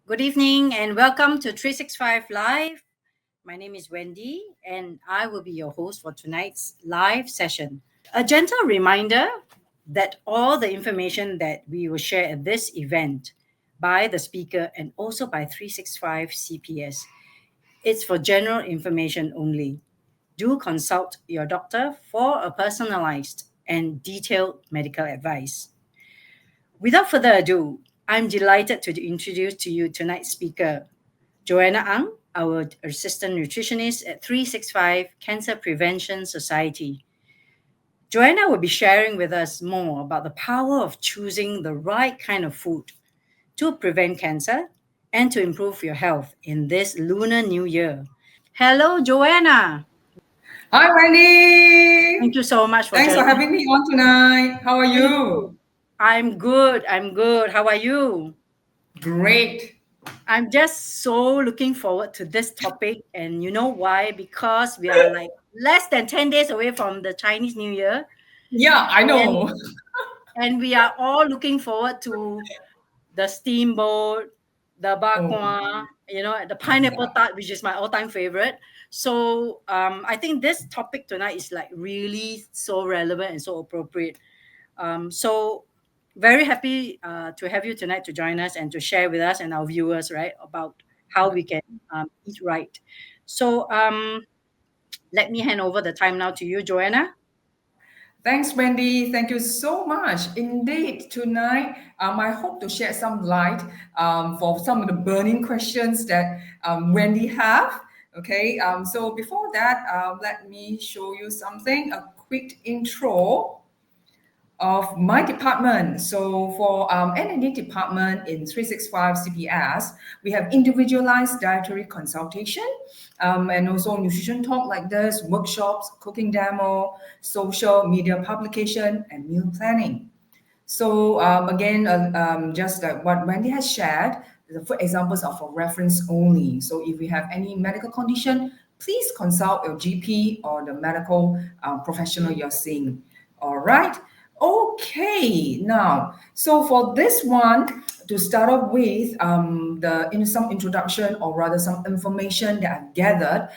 Good evening and welcome to 365 Live. My name is Wendy and I will be your host for tonight's live session. A gentle reminder that all the information that we will share at this event by the speaker and also by 365 CPS, it's for general information only. Do consult your doctor for a personalized and detailed medical advice. Without further ado, I'm delighted to introduce to you tonight's speaker, Joanna Ang, our assistant nutritionist at 365 Cancer Prevention Society. Joanna will be sharing with us more about the power of choosing the right kind of food to prevent cancer and to improve your health in this Lunar New Year. Hello, Joanna. Hi, Thank Wendy. you so much for Thanks for joining. having me on tonight. How are Thank you? you. I'm good. I'm good. How are you? Great. I'm just so looking forward to this topic. And you know why? Because we are like less than 10 days away from the Chinese New Year. Yeah, I And, know. and we are all looking forward to the steamboat, the Oh, bakwa, the pineapple yeah. tart, which is my all-time favorite. So I think this topic tonight is like really so relevant and so appropriate. So very happy to have you tonight to join us and to share with us and our viewers, right, about how we can eat right. So let me hand over the time now to you, Joanna. Thanks, Wendy. Thank you so much. Indeed, tonight I hope to shed some light for some of the burning questions that Wendy have. Okay, so before that, let me show you something, a quick intro of my department. So for N&D department in 365 CPS, we have individualized dietary consultation and also nutrition talk like this, workshops, cooking demo, social media publication, and meal planning. So again, just like what Wendy has shared, the food examples are for reference only. So if you have any medical condition, please consult your GP or the medical professional you're seeing. All right. Okay. Now, so for this one, to start off with, some introduction or rather some information that I've gathered.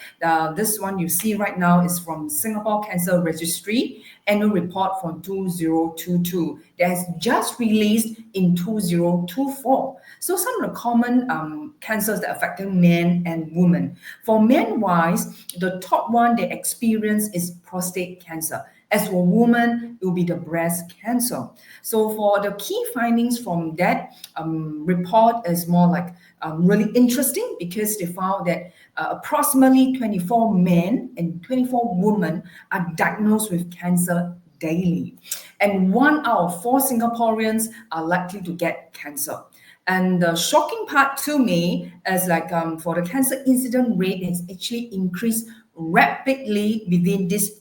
This one you see right now is from Singapore Cancer Registry annual report from 2022 that has just released in 2024. So some of the common cancers that affecting men and women. For men wise, the top one they experience is prostate cancer. As for women, it will be the breast cancer. So for the key findings from that report is more like really interesting because they found that approximately 24 men and 24 women are diagnosed with cancer daily. And 1 out of 4 Singaporeans are likely to get cancer. And the shocking part to me is like for the cancer incident rate has actually increased rapidly within this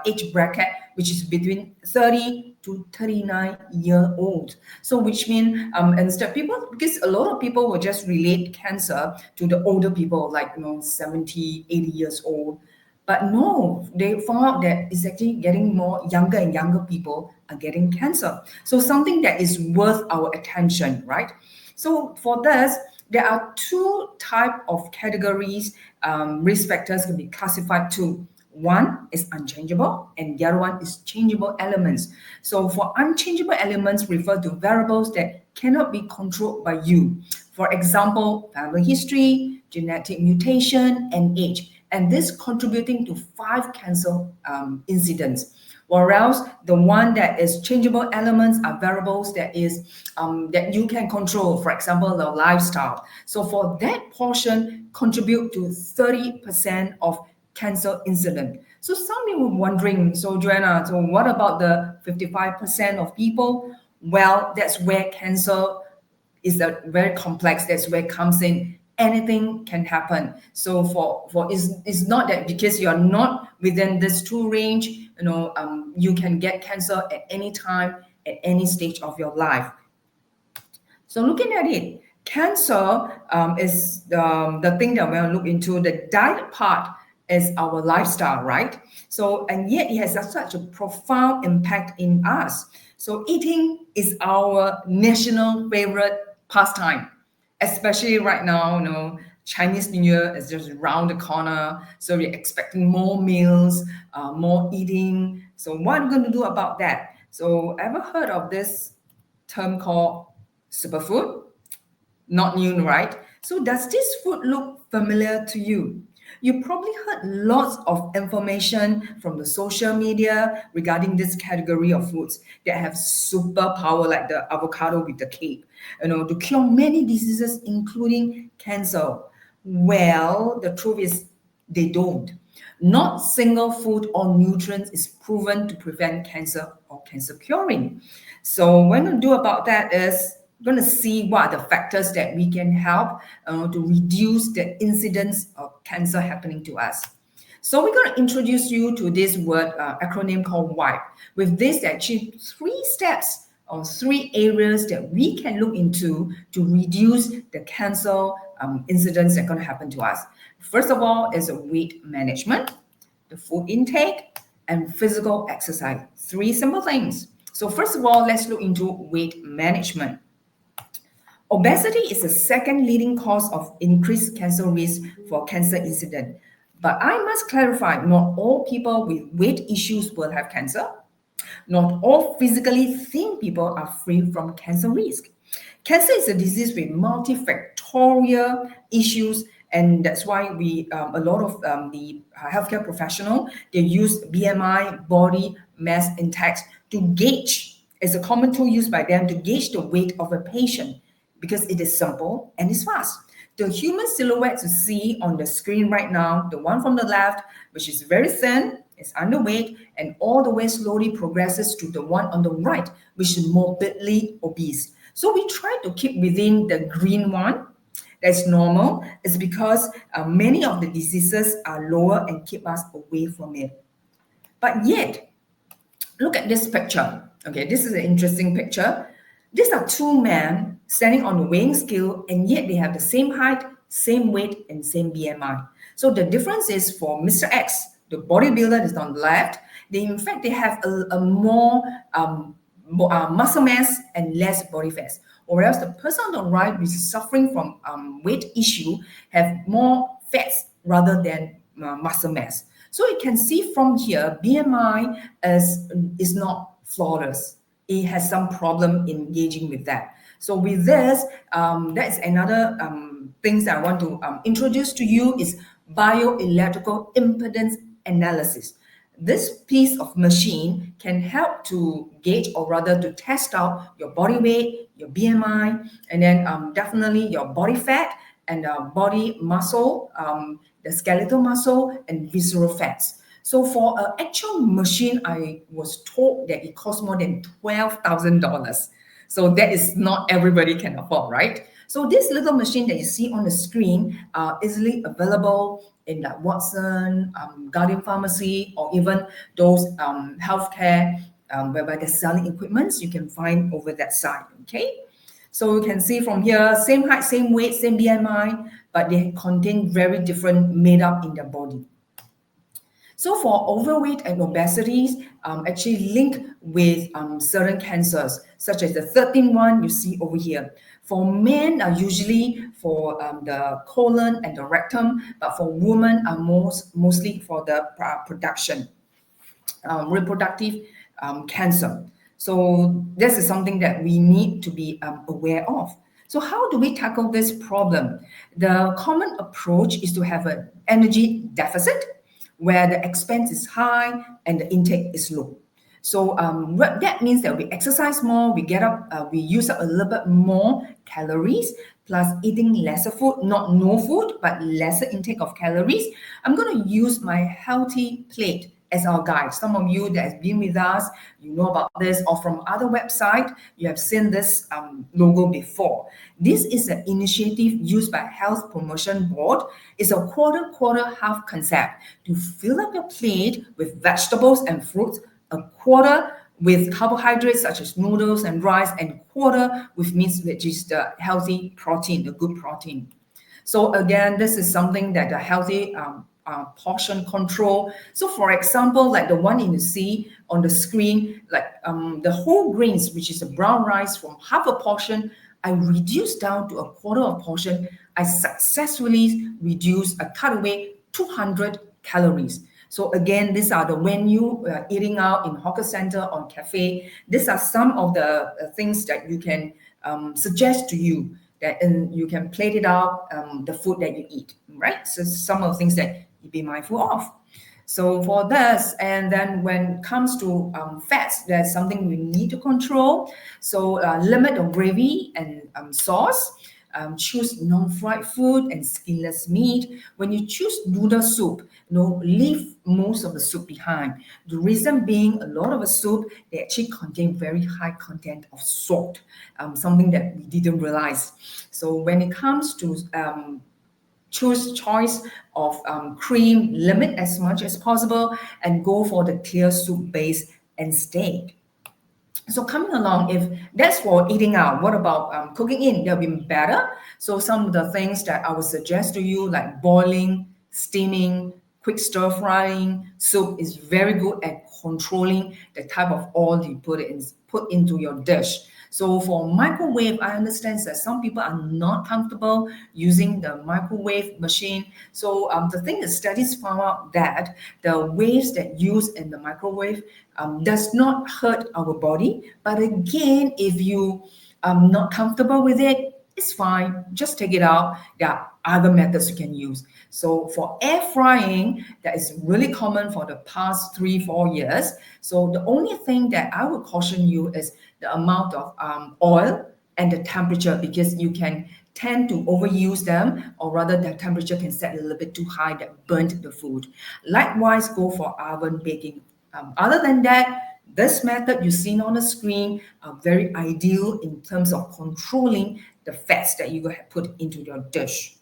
age bracket, which is between 30 to 39-year-old. So which means instead people, because a lot of people will just relate cancer to the older people like 70, 80 years old. But no, they found out that it's actually getting more younger and younger people are getting cancer. So something that is worth our attention, right? So for this, there are two type of categories risk factors can be classified to. One is unchangeable, and the other one is changeable elements. So for unchangeable elements refer to variables that cannot be controlled by you. For example, family history, genetic mutation, and age. And this contributing to 5 cancer incidents. Whereas the one that is changeable elements are variables that you can control, for example, the lifestyle. So for that portion, contribute to 30% of cancer incident. So some people wondering, so Joanna, so what about the 55% of people? Well, that's where cancer is a very complex. That's where it comes in. Anything can happen. So for it's not that because you're not within this two range, you can get cancer at any time, at any stage of your life. So looking at it, cancer is the thing that we're going to look into. The diet part is our lifestyle, right? So, and yet it has such a profound impact in us. So eating is our national favorite pastime. especially right now, Chinese New Year is just around the corner. So we're expecting more meals, more eating. So what are we going to do about that? So ever heard of this term called superfood? Not new, right? So does this food look familiar to you? You probably heard lots of information from the social media regarding this category of foods that have superpower, like the avocado with the cape, to cure many diseases, including cancer. Well, the truth is they don't. Not single food or nutrients is proven to prevent cancer or cancer curing. So what we're going to do about that is going to see what are the factors that we can help to reduce the incidence of cancer happening to us. So we're going to introduce you to this word acronym called WIPE. With this, there are actually 3 steps or 3 areas that we can look into to reduce the cancer incidents that are going to happen to us. First of all is weight management, the food intake, and physical exercise. 3 simple things. So first of all, let's look into weight management. Obesity is the second leading cause of increased cancer risk for cancer incident. But I must clarify, not all people with weight issues will have cancer. Not all physically thin people are free from cancer risk. Cancer is a disease with multifactorial issues, and that's why a lot of the healthcare professional, they use BMI, body mass index, to gauge. It's a common tool used by them to gauge the weight of a patient because it is simple and it's fast. The human silhouette you see on the screen right now, the one from the left, which is very thin, is underweight, and all the way slowly progresses to the one on the right, which is morbidly obese. So we try to keep within the green one. That's normal. It's because many of the diseases are lower and keep us away from it. But yet, look at this picture. Okay, this is an interesting picture. These are 2 men standing on the weighing scale, and yet they have the same height, same weight, and same BMI. So the difference is for Mr. X, the bodybuilder that's on the left, they have a more muscle mass and less body fat. Or else the person on the right, which is suffering from weight issue, have more fats rather than muscle mass. So you can see from here, BMI is not flawless. It has some problem engaging with that. So with this, that's another things that I want to introduce to you is bioelectrical impedance analysis. This piece of machine can help to gauge, or rather to test out your body weight, your BMI, and then definitely your body fat and body muscle, the skeletal muscle and visceral fats. So for an actual machine, I was told that it costs more than $12,000. So that is not everybody can afford, right? So this little machine that you see on the screen are easily available in like Watson, Guardian Pharmacy, or even those healthcare whereby they're selling equipments, you can find over that side, okay? So you can see from here, same height, same weight, same BMI, but they contain very different made up in their body. So for overweight and obesity, actually link with certain cancers, such as the 13th one you see over here. For men, usually for the colon and the rectum, but for women, are mostly for the reproductive cancer. So this is something that we need to be aware of. So how do we tackle this problem? The common approach is to have an energy deficit, where the expense is high and the intake is low. So what that means that we exercise more, we get up, we use up a little bit more calories, plus eating lesser food, not no food, but lesser intake of calories. I'm going to use my healthy plate as our guide. Some of you that have been with us, you know about this, or from other website, you have seen this logo before. This is an initiative used by Health Promotion Board. It's a quarter, half concept to fill up your plate with vegetables and fruits, a quarter with carbohydrates such as noodles and rice, and quarter with meats, which is the healthy protein, the good protein. So again, this is something that the healthy portion control. So for example, like the one you see on the screen, like the whole grains, which is a brown rice from half a portion, I reduce down to a quarter of portion, I successfully cut away 200 calories. So again, these are when you eating out in hawker center or cafe. These are some of the things that you can suggest to you that you can plate it out, the food that you eat, right? So some of the things that you be mindful of. So for this, and then when it comes to fats, there's something we need to control. So limit on gravy and sauce. Choose non-fried food and skinless meat. When you choose noodle soup, leave most of the soup behind. The reason being, a lot of the soup, they actually contain very high content of salt, something that we didn't realize. So when it comes to choice of cream, limit as much as possible, and go for the clear soup base instead. So coming along, if that's for eating out, what about cooking in? That'll be better. So some of the things that I would suggest to you, like boiling, steaming, quick stir frying, soup is very good at controlling the type of oil you put into your dish. So for microwave, I understand that some people are not comfortable using the microwave machine. So the thing is, studies found out that the waves that use in the microwave does not hurt our body. But again, if you are not comfortable with it, it's fine. Just take it out. There are other methods you can use. So for air frying, that is really common for the past 3-4 years. So the only thing that I would caution you is the amount of oil and the temperature, because you can tend to overuse them, or rather the temperature can set a little bit too high that burnt the food. Likewise, go for oven baking. Other than that, this method you've seen on the screen are very ideal in terms of controlling the fats that you have put into your dish.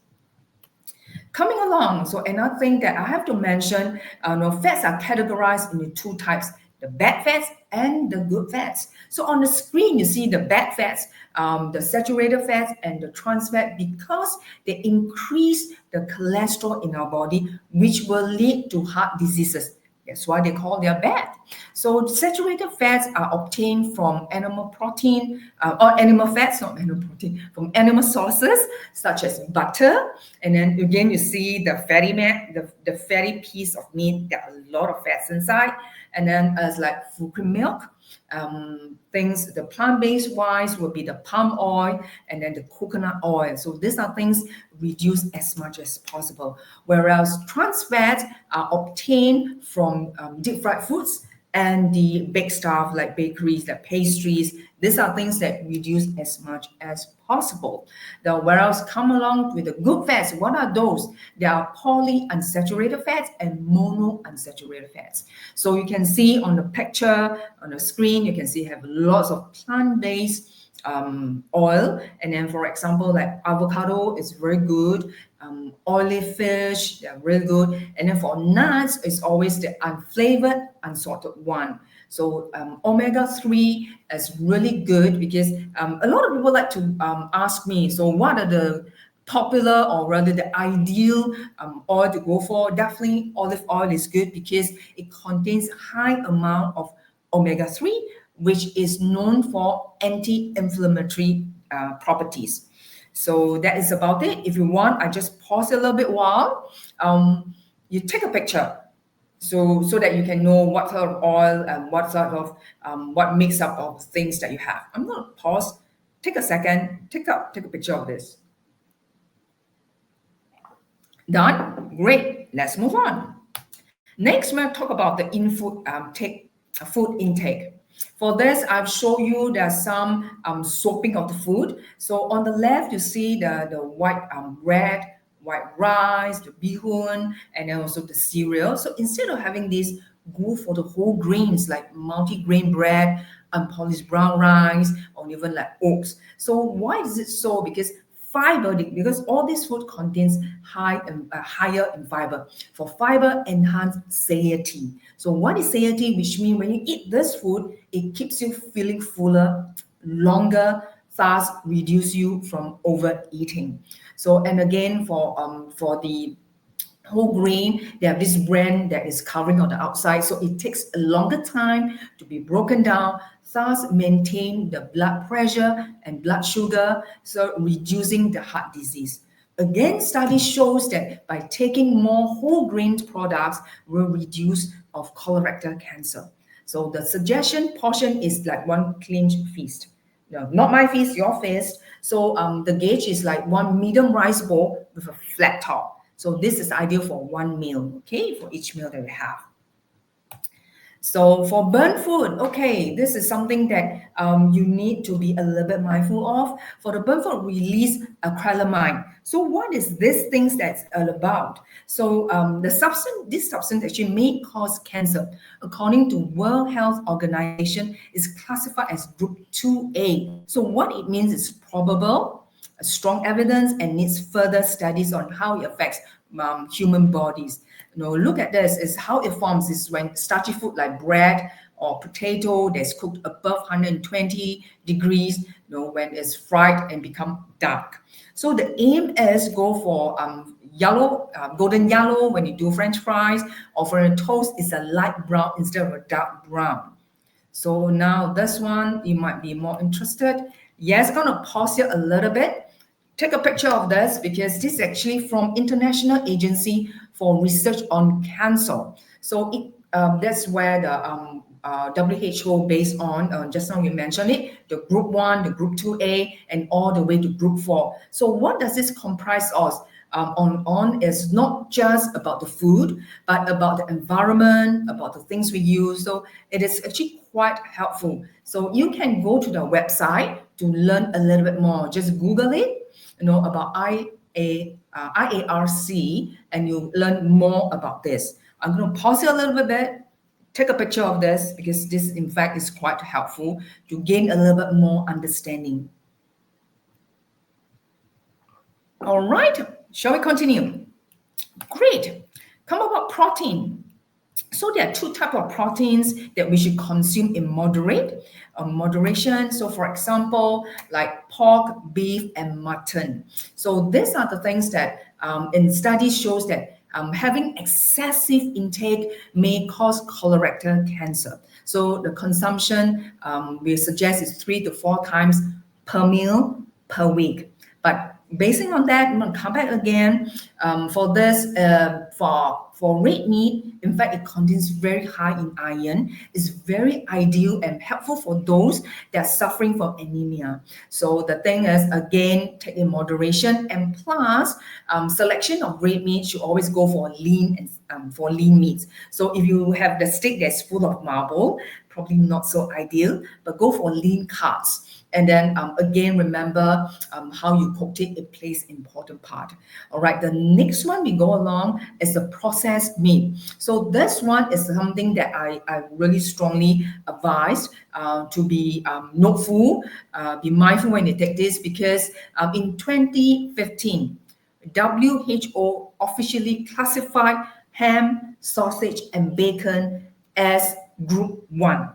Coming along, so another thing that I have to mention, fats are categorized into two types: the bad fats and the good fats. So on the screen, you see the bad fats, the saturated fats and the trans fat, because they increase the cholesterol in our body, which will lead to heart diseases. That's why they call them bad. So saturated fats are obtained from animal protein, or animal fats, not animal protein, from animal sources such as butter. And then again, you see the fatty the fatty piece of meat. There are a lot of fats inside. And then as like full cream milk, things, the plant-based wise will be the palm oil and then the coconut oil. So these are things reduced as much as possible. Whereas trans fats are obtained from deep fried foods and the baked stuff like bakeries, like pastries. These are things that reduce as much as possible. Now, whereas come along with the good fats, what are those? There are polyunsaturated fats and monounsaturated fats. So you can see on the picture, on the screen, you can see have lots of plant-based oil. And then, for example, like avocado is very good. Oily fish, they're really good. And then for nuts, it's always the unflavored, unsalted one. So omega-3 is really good, because a lot of people like to ask me, so what are the popular, or rather the ideal oil to go for? Definitely olive oil is good because it contains high amount of omega-3, which is known for anti-inflammatory properties. So that is about it. If you want, I just pause a little bit while you take a picture, so that you can know what sort of oil and what sort of what mix up of things that you have. I'm going to pause, take a second, take a picture of this. Done? Great. Let's move on. Next, we'll talk about the food intake. For this, I've shown you there's some soaping of the food. So on the left, you see the white white rice, the bihun, and then also the cereal. So instead of having this, go for the whole grains like multi-grain bread, unpolished brown rice, or even like oats. So why is it so? Because all this food contains higher in fiber. For fiber, enhance satiety. So what is satiety? Which means when you eat this food, it keeps you feeling fuller, longer, thus reduce you from overeating. So, and again, for the whole grain, they have this bran that is covering on the outside, so it takes a longer time to be broken down, thus maintain the blood pressure and blood sugar, so reducing the heart disease. Again, study shows that by taking more whole grain products will reduce of colorectal cancer. So the suggestion portion is like one clean feast. No, not my feast, your feast. So the gauge is like one medium rice bowl with a flat top. So this is ideal for one meal, okay, for each meal that we have. So for burnt food, okay, this is something that you need to be a little bit mindful of. For the burnt food, release acrylamide. So what is this things that's all about? So this substance actually may cause cancer. According to World Health Organization, is classified as group 2A. So what it means is probable, strong evidence, and needs further studies on how it affects human bodies. Look at this, is how it forms is when starchy food like bread or potato that's cooked above 120 degrees, when it's fried and become dark. So the aim is go for yellow, golden yellow when you do French fries, or for a toast, it's a light brown instead of a dark brown. So now this one, you might be more interested. Yes, I'm gonna pause here a little bit. Take a picture of this because this is actually from International Agency for Research on Cancer. So that's where the WHO based on, just now we mentioned it, the group 1, the group 2A, and all the way to group 4. So what does this comprise of? On is not just about the food, but about the environment, about the things we use. So it is actually quite helpful. So you can go to the website to learn a little bit more. Just Google it, about IARC, and you learn more about this. I'm going to pause it a little bit, take a picture of this, because this, in fact, is quite helpful to gain a little bit more understanding. All right, shall we continue? Great. Come about protein. So there are two types of proteins that we should consume in moderation. So for example, like pork, beef, and mutton. So these are the things that in studies shows that having excessive intake may cause colorectal cancer. So the consumption we suggest is 3 to 4 times per meal per week. But basing on that, I'm going to come back again for this. For red meat, in fact, it contains very high in iron. It's very ideal and helpful for those that are suffering from anemia. So the thing is, again, take in moderation, and plus selection of red meat should always go for lean and for lean meats. So if you have the steak that's full of marble, probably not so ideal, but go for lean cuts. And then again, remember how you cooked it, it plays an important part. All right, the next one we go along is the processed meat. So this one is something that I really strongly advise to be noteful, be mindful when you take this, because in 2015, WHO officially classified ham, sausage, and bacon as group 1.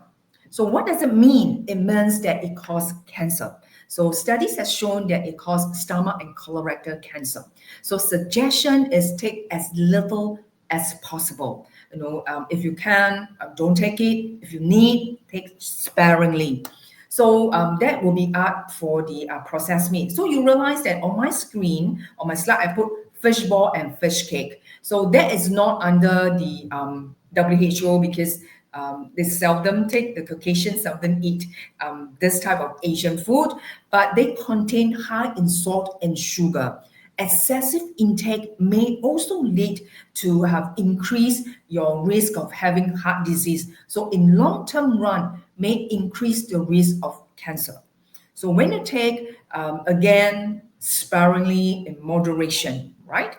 So what does it mean? It means that it causes cancer. So studies have shown that it causes stomach and colorectal cancer. So suggestion is take as little as possible. If you can, don't take it. If you need, take sparingly. So that will be up for the processed meat. So you realize that on my screen, on my slide, I put fish ball and fish cake. So that is not under the WHO because they seldom take, the Caucasians seldom eat this type of Asian food, but they contain high in salt and sugar. Excessive intake may also lead to have increased your risk of having heart disease. So in long-term run, may increase the risk of cancer. So when you take, again, sparingly in moderation, right?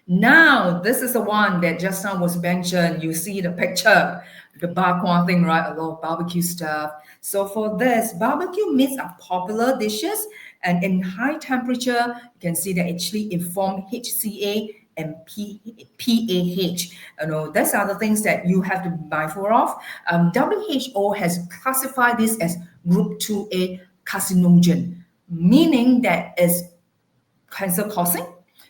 Now, this is the one that just now was mentioned. You see the picture, the bakwa thing, right? A lot of barbecue stuff. So for this, barbecue meats are popular dishes, and in high temperature, you can see that actually it form HCA and PAH. These are the things that you have to be mindful of. WHO has classified this as group 2A carcinogen, meaning that it's cancer causing.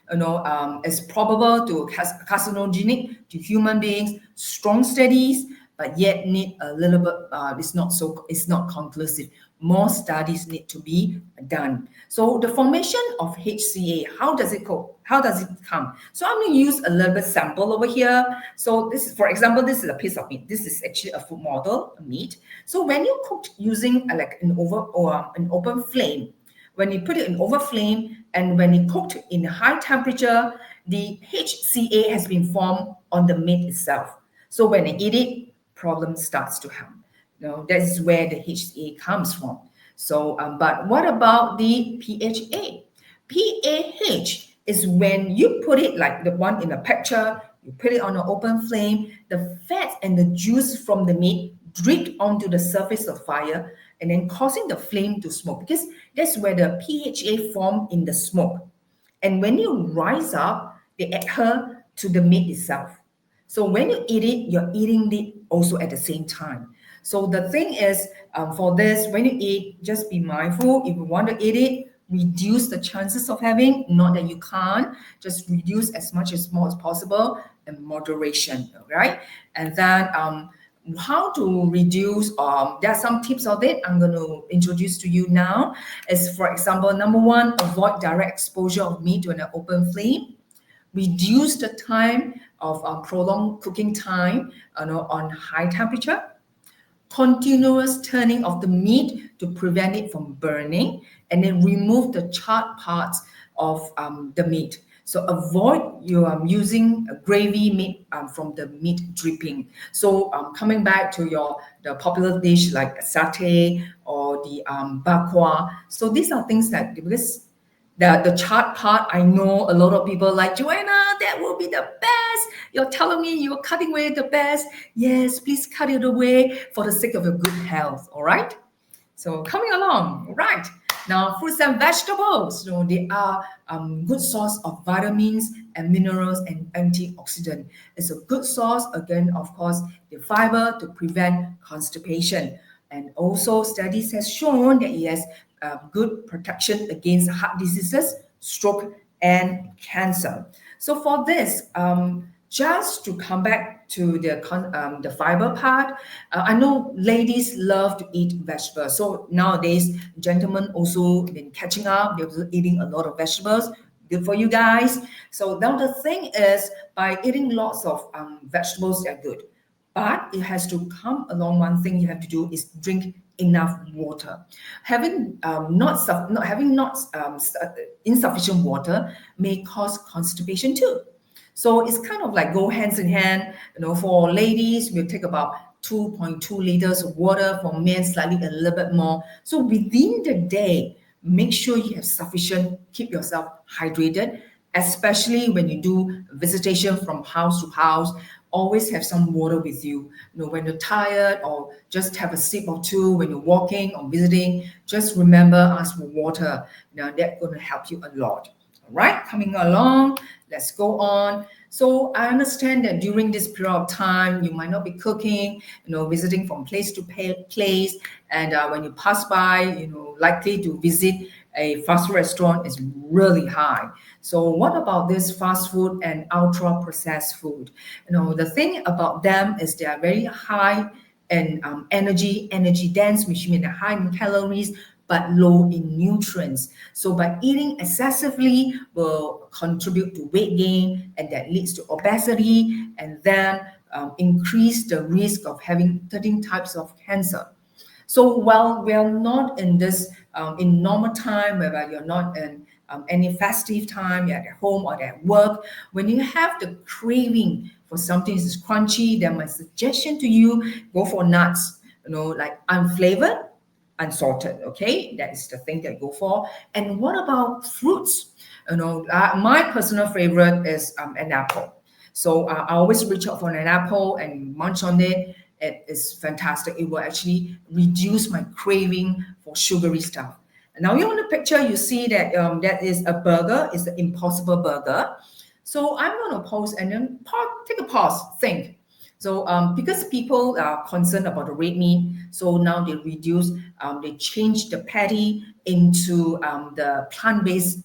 It's probable to carcinogenic to human beings. Strong studies, but yet need a little bit. It's not conclusive. More studies need to be done. So the formation of HCA, how does it go? How does it come? So I'm going to use a little bit sample over here. So this is, for example, this is a piece of meat. This is actually a food model meat. So when you cook using like an open flame, when you put it in over flame and when it cooked in high temperature, the HCA has been formed on the meat itself. So when they eat it, problem starts to happen. That is where the HCA comes from. So, but what about the PHA? PAH is when you put it like the one in the picture, you put it on an open flame, the fat and the juice from the meat drip onto the surface of fire and then causing the flame to smoke, because that's where the PHA form in the smoke. And when you rise up, they adhere to the meat itself. So when you eat it, you're eating it also at the same time. So the thing is, for this, when you eat, just be mindful. If you want to eat it, reduce the chances of having, not that you can't, just reduce as much as more as possible in moderation, right? And then how to reduce, there are some tips of it I'm going to introduce to you now. Is, for example, number one, avoid direct exposure of meat to an open flame. Reduce the time of prolonged cooking time on high temperature. Continuous turning of the meat to prevent it from burning, and then remove the charred parts of the meat. So avoid using gravy made from the meat dripping. So coming back to the popular dish like satay or the bak kwa. So these are things that, because the charred part, I know a lot of people like, Joanna, that will be the best. You're telling me you're cutting away the best. Yes, please cut it away for the sake of your good health. All right. So coming along, right. Now, fruits and vegetables, they are good source of vitamins and minerals and antioxidant. It's a good source, again, of course, the fiber to prevent constipation. And also studies has shown that it has good protection against heart diseases, stroke, and cancer. So for this, just to come back to the fiber part, I know ladies love to eat vegetables. So nowadays, gentlemen also been catching up. They're eating a lot of vegetables. Good for you guys. So now the thing is, by eating lots of vegetables, they're good. But it has to come along. One thing you have to do is drink enough water. Having insufficient water may cause constipation too. So it's kind of like go hands in hand. For ladies, we'll take about 2.2 liters of water. For men, slightly a little bit more. So within the day, make sure you have sufficient. Keep yourself hydrated, especially when you do visitation from house to house. Always have some water with you. When you're tired, or just have a sip or two when you're walking or visiting, just remember, ask for water. Now that's going to help you a lot. All right, coming along, let's go on. So I understand that during this period of time, you might not be cooking, visiting from place to place. And when you pass by, likely to visit a fast food restaurant is really high. So what about this fast food and ultra processed food? The thing about them is they are very high in energy dense, which means they're high in calories, but low in nutrients. So by eating excessively will contribute to weight gain, and that leads to obesity, and then increase the risk of having 13 types of cancer. So while we are not in this in normal time, whereby you're not in any festive time, you're at home or at work, when you have the craving for something that's crunchy, then my suggestion to you, go for nuts, like unflavored, unsalted. Okay, that is the thing that I go for. And what about fruits? My personal favorite is an apple. So I always reach out for an apple and munch on it. It is fantastic. It will actually reduce my craving for sugary stuff. And now, on the picture, you see that that is a burger. It's the Impossible Burger. So I'm going to pause and then take a pause, think. So because people are concerned about the red meat, so now they change the patty into the plant-based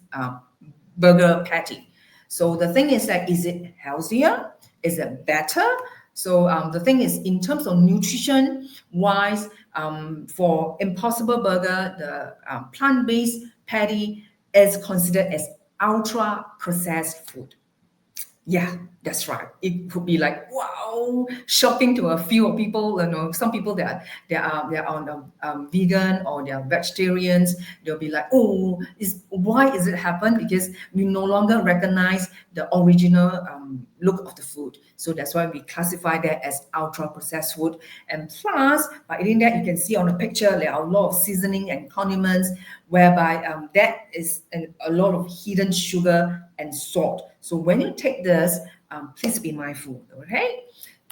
burger patty. So the thing is that, is it healthier? Is it better? So the thing is, in terms of nutrition wise, for Impossible Burger, the plant-based patty is considered as ultra processed food. Yeah, that's right. It could be like, wow, shocking to a few of people. Some people that are on vegan or they are vegetarians. They'll be like, oh, why is it happen? Because we no longer recognize the original look of the food. So that's why we classify that as ultra processed food. And plus, by eating that, you can see on the picture there are a lot of seasoning and condiments, whereby that is a lot of hidden sugar and salt. So when you take this, please be mindful, okay?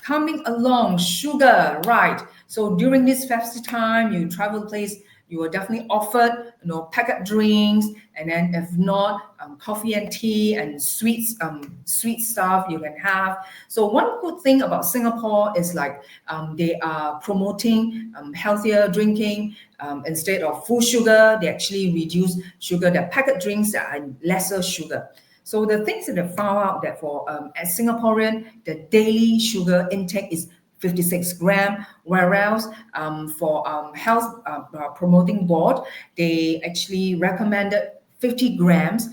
Coming along, sugar, right? So during this festive time, you travel place, you are definitely offered, packet drinks, and then if not, coffee and tea and sweet stuff you can have. So one good thing about Singapore is like they are promoting healthier drinking. Instead of full sugar, they actually reduce sugar. The packet drinks are lesser sugar. So the things that I found out that for as Singaporean, the daily sugar intake is 56 gram, whereas for health promoting board, they actually recommended 50 grams.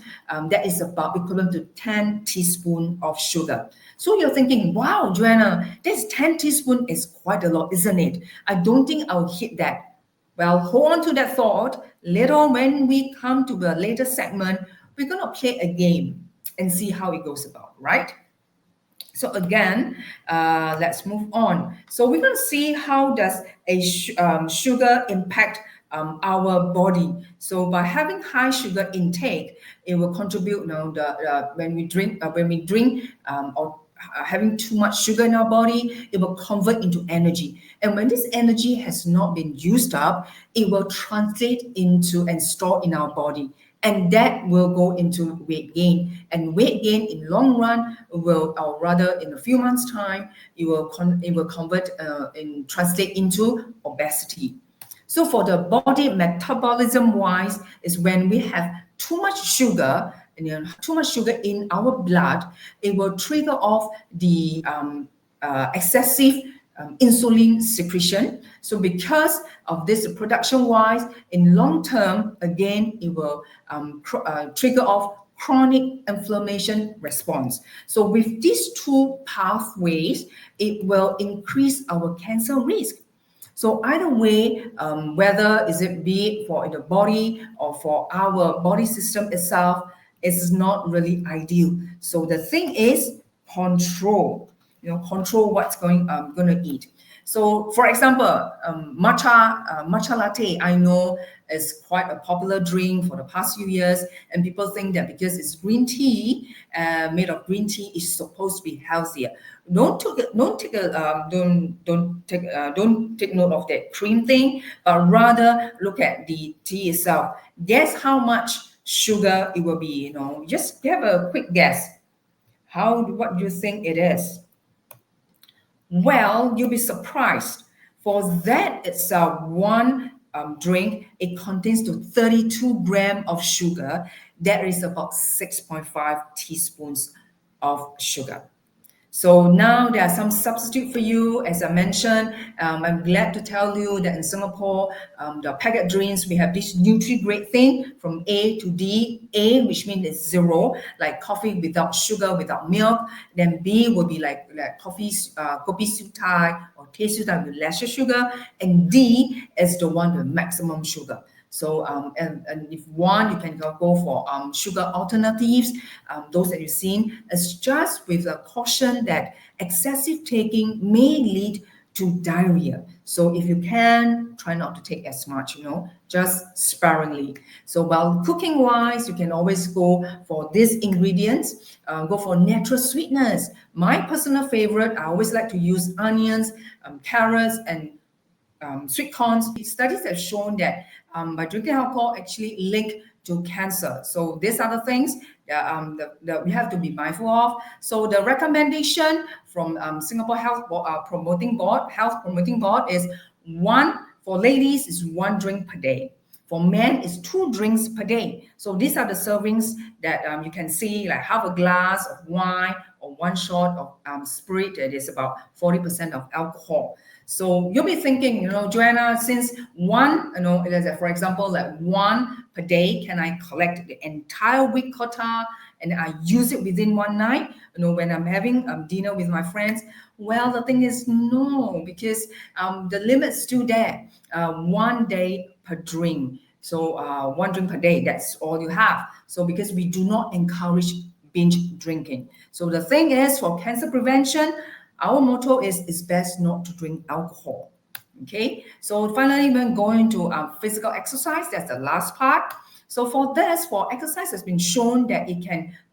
That is about equivalent to 10 teaspoons of sugar. So you're thinking, wow, Joanna, this 10 teaspoons is quite a lot, isn't it? I don't think I'll hit that. Well, hold on to that thought. Later on, when we come to the later segment, we're going to play a game and see how it goes about, right? So again, let's move on. So we're going to see how does a sugar impact our body. So by having high sugar intake, it will contribute. When we drink or having too much sugar in our body, it will convert into energy. And when this energy has not been used up, it will translate into and store in our body. And that will go into weight gain. And weight gain in long run will, or rather in a few months' time, it will convert and translate into obesity. So for the body metabolism wise, is when we have too much sugar, too much sugar in our blood, it will trigger off the excessive insulin secretion. So because of this production wise, in long term, again, it will trigger off chronic inflammation response. So with these two pathways, it will increase our cancer risk. So either way, whether is it be it for the body or for our body system itself, is not really ideal. So the thing is control. Control what's gonna eat. So, for example, matcha latte, I know is quite a popular drink for the past few years, and people think that because it's green tea, made of green tea, is supposed to be healthier. Don't take note of that cream thing, but rather look at the tea itself. Guess how much sugar it will be. Just have a quick guess. What do you think it is? Well, you'll be surprised. For that itself, one drink, it contains to 32 grams of sugar. That is about 6.5 teaspoons of sugar. So now there are some substitute for you. As I mentioned, I'm glad to tell you that in Singapore, the packet drinks, we have this Nutri-Grade thing from A to D. A, which means it's zero, like coffee without sugar, without milk. Then B will be like coffee, kopi siew-dai or teh siew-dai with lesser sugar. And D is the one with maximum sugar. So, and if one, you can go for sugar alternatives, those that you've seen. It's just with a caution that excessive taking may lead to diarrhea. So if you can, try not to take as much, just sparingly. So while cooking wise, you can always go for these ingredients, go for natural sweetness. My personal favorite, I always like to use onions, carrots, and sweet corns. Studies have shown that by drinking alcohol actually link to cancer. So these are the things that we have to be mindful of. So the recommendation from Singapore Health Promoting Board is one for ladies is one drink per day. For men, it's 2 drinks per day. So these are the servings that you can see, like half a glass of wine or 1 shot of spirit. That is about 40% of alcohol. So you'll be thinking, Joanna, since one, for example, like 1 per day, can I collect the entire week quota and I use it within one night? When I'm having dinner with my friends. Well, the thing is, no, because the limit's still there. 1 day per drink. So 1 drink per day, that's all you have. So because we do not encourage binge drinking. So the thing is, for cancer prevention, our motto is it's best not to drink alcohol. Okay, so finally, we're going to physical exercise. That's the last part. So for exercise has been shown that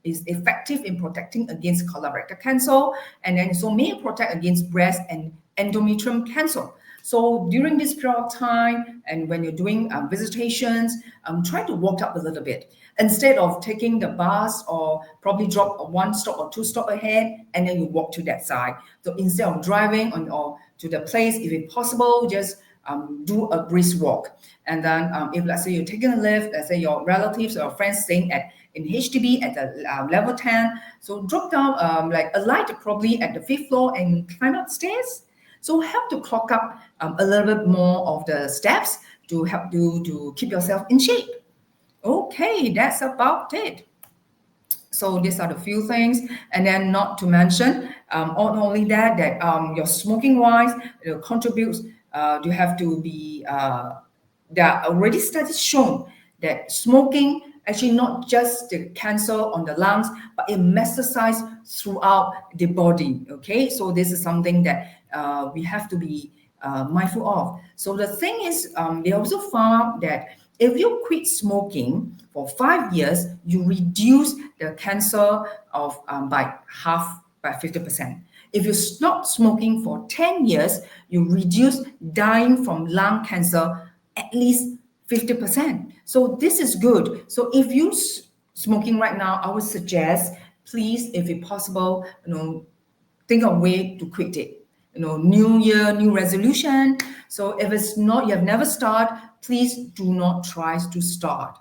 is effective in protecting against colorectal cancer, and then so may protect against breast and endometrium cancer. So during this period of time, and when you're doing visitations, try to walk up a little bit instead of taking the bus or probably drop 1 stop or 2 stop ahead, and then you walk to that side. So instead of driving or to the place, if it's possible, just do a brisk walk. And then if let's say you're taking a lift, let's say your relatives or friends staying in HDB at the level 10, so drop down like alight probably at the 5th floor and climb up stairs. So help to clock up a little bit more of the steps to help you to keep yourself in shape. Okay, that's about it. So these are the few things, and then not to mention, not only that your smoking wise contributes. You have to be. There are already studies shown that smoking actually not just the cancer on the lungs, but it metastasizes throughout the body. Okay, so this is something that we have to be mindful of. So the thing is, they also found that if you quit smoking for 5 years, you reduce the cancer of by 50%. If you stop smoking for 10 years, you reduce dying from lung cancer at least 50%. So this is good. So if you smoking right now, I would suggest, please, if it's possible, think of a way to quit it. New year, new resolution. So if it's not, you have never started, please do not try to start.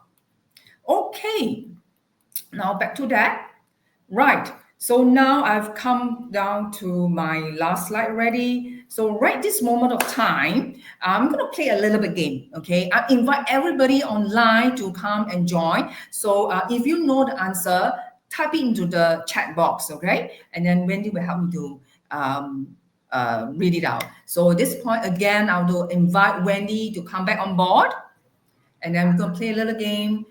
Okay, now back to that. Right, so now I've come down to my last slide already. So right this moment of time, I'm going to play a little bit game, okay? I invite everybody online to come and join. So if you know the answer, type it into the chat box, okay? And then Wendy will help me to read it out. So at this point, again, I will invite Wendy to come back on board. And then we're going to play a little game.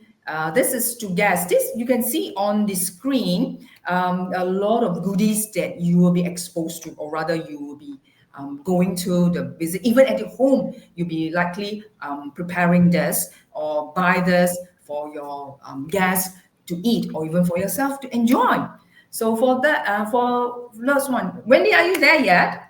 This is to guess. This you can see on the screen a lot of goodies that you will be exposed to, or rather you will be going to the visit. Even at your home, you'll be likely preparing this or buy this for your guests to eat, or even for yourself to enjoy. So for that, for last one, Wendy, are you there yet?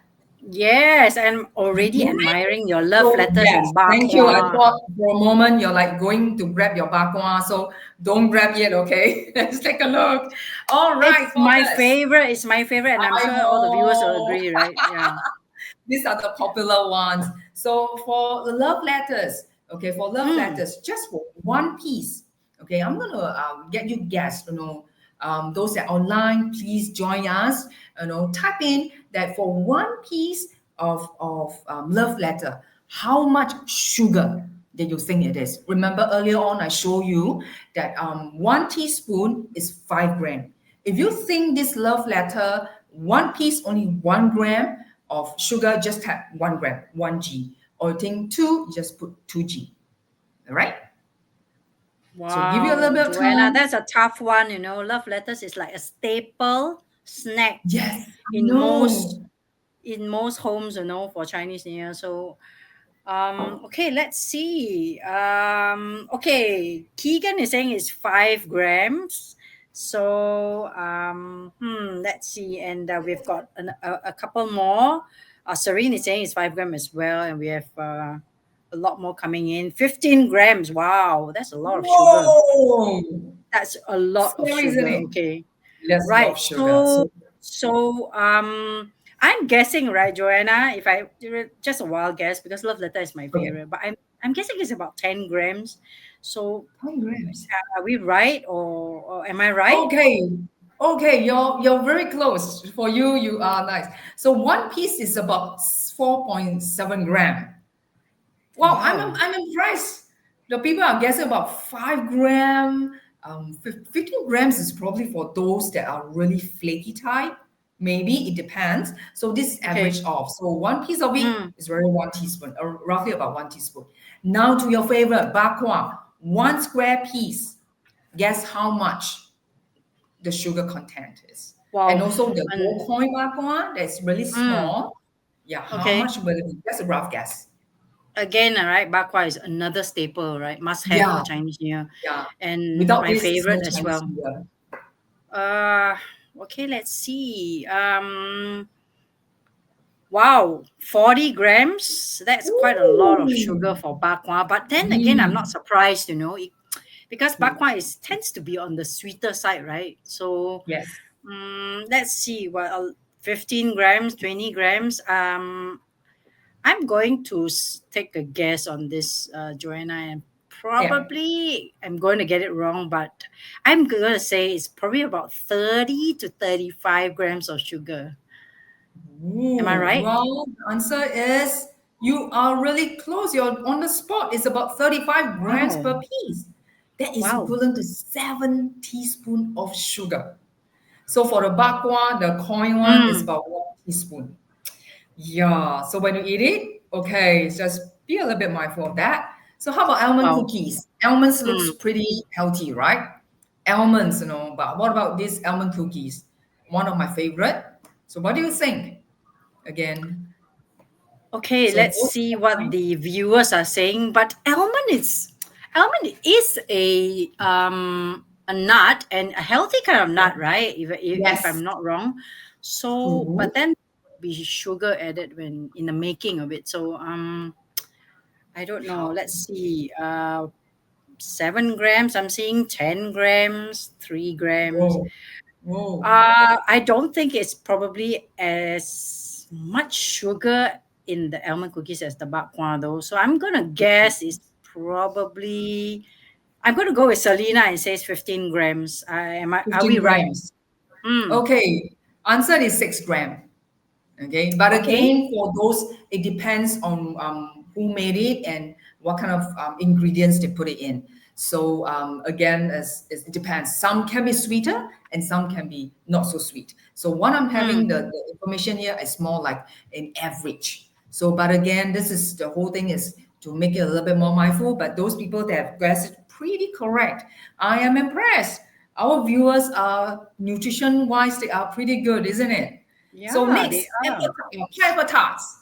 Yes, I'm already admiring your love letters yes, in bak thank you. I kwa. thought for a moment you're like going to grab your bak kwa, so don't grab yet, okay? Let's take a look. All right, It's my favorite. It's my favorite, and I'm I sure all the viewers will know. agree, right? Yeah. These are the popular ones. So for the love letters, okay, for love letters, just for one piece, okay, I'm gonna get you guessed, those that are online, please join us, type in that for one piece of love letter, how much sugar that you think it is. Remember earlier on, I showed you that 1 teaspoon is 5 grams. If you think this love letter, one piece only 1 gram of sugar, just type 1 gram, 1 g. Or you think 2, you just put 2 g. All right? Wow, So give you a little bit of Joanna, time. that's a tough one. Love letters is like a staple snack Yes, in no. most homes, for Chinese New Year. So, okay, let's see. Okay, Keegan is saying it's 5 grams. So, let's see. And we've got a couple more. Serene is saying it's 5 grams as well, and we have a lot more coming in. 15 grams. Wow, that's a lot of sugar. Whoa! That's a lot of Scary, isn't sugar. it? Okay. Yes, a lot Right. of sugar. So I'm guessing, right, Joanna? If I just a wild guess, because love letter is my Okay. favorite, but I'm I'm guessing it's about 10 grams. So 10 grams. are we right, or am I right? Okay. Okay, you're very close. For you, you are nice. So one piece is about 4.7 gram. Wow, Wow. I'm impressed. The people are guessing about 5 gram. 15 grams is probably for those that are really flaky type. Maybe it depends. So this is Okay. average off. So one piece of it Mm. is very 1 teaspoon, or roughly about 1 teaspoon. Now to your favorite, bak kwa. 1 square piece. Guess how much the sugar content is. And Wow. also the And gold coin bak kwa that's really mm, small. Yeah, how okay. much will it be? That's a rough guess. Again, all right, bak kwa is another staple, right? Must have for Yeah, Chinese New Year, yeah. and Without my this, it's no favorite as Chinese well. New Year. Uh, okay, let's see. Wow, 40 grams. That's quite a lot of sugar Ooh. for bak kwa. But then again, I'm not Mm. surprised, because bak True. kwa is tends to be on the sweeter side, right? So Yes. let's see. Well, 15 grams, 20 grams. I'm going to take a guess on this, Joanna, and Yeah. probably I'm going to get it wrong, but I'm going to say it's probably about 30 to 35 grams of sugar. Am I Ooh. right? Well, the answer is you are really close. You're on the spot. It's about 35 grams Wow. per piece. That is Wow. equivalent to 7 teaspoons of sugar. So for the bak kwa, the coin one is Mm. about 1 teaspoon. Yeah. So when you eat it, okay, just be a little bit mindful of that. So how about almond Wow. cookies? Almonds looks Mm. pretty healthy, right? Almonds, but what about these almond cookies? One of my favorite. So what do you think? Again, Okay, so let's both see what the viewers are saying. But almond is a nut, and a healthy kind of nut, right? If yes, I'm not wrong. So, true. but then be sugar added when in the making of it. So I don't know. How? Let's see. 7 grams. I'm seeing 10 grams, 3 grams. Whoa, whoa. I don't think it's probably as much sugar in the almond cookies as the bak kwa though. So I'm gonna guess it's probably. I'm gonna go with Selena and says 15 grams. Are 15 we right? grams. Mm, Okay, answer is 6 gram. Okay, but okay. again, for those, it depends on who made it and what kind of ingredients they put it in. So again, it depends. Some can be sweeter and some can be not so sweet. So what I'm having Mm, the information here is more like an average. So, but again, this is the whole thing is to make it a little bit more mindful. But those people that have guessed it pretty correct, I am impressed. Our viewers are nutrition wise, they are pretty good, isn't it? So yeah, they next, are. pineapple tarts.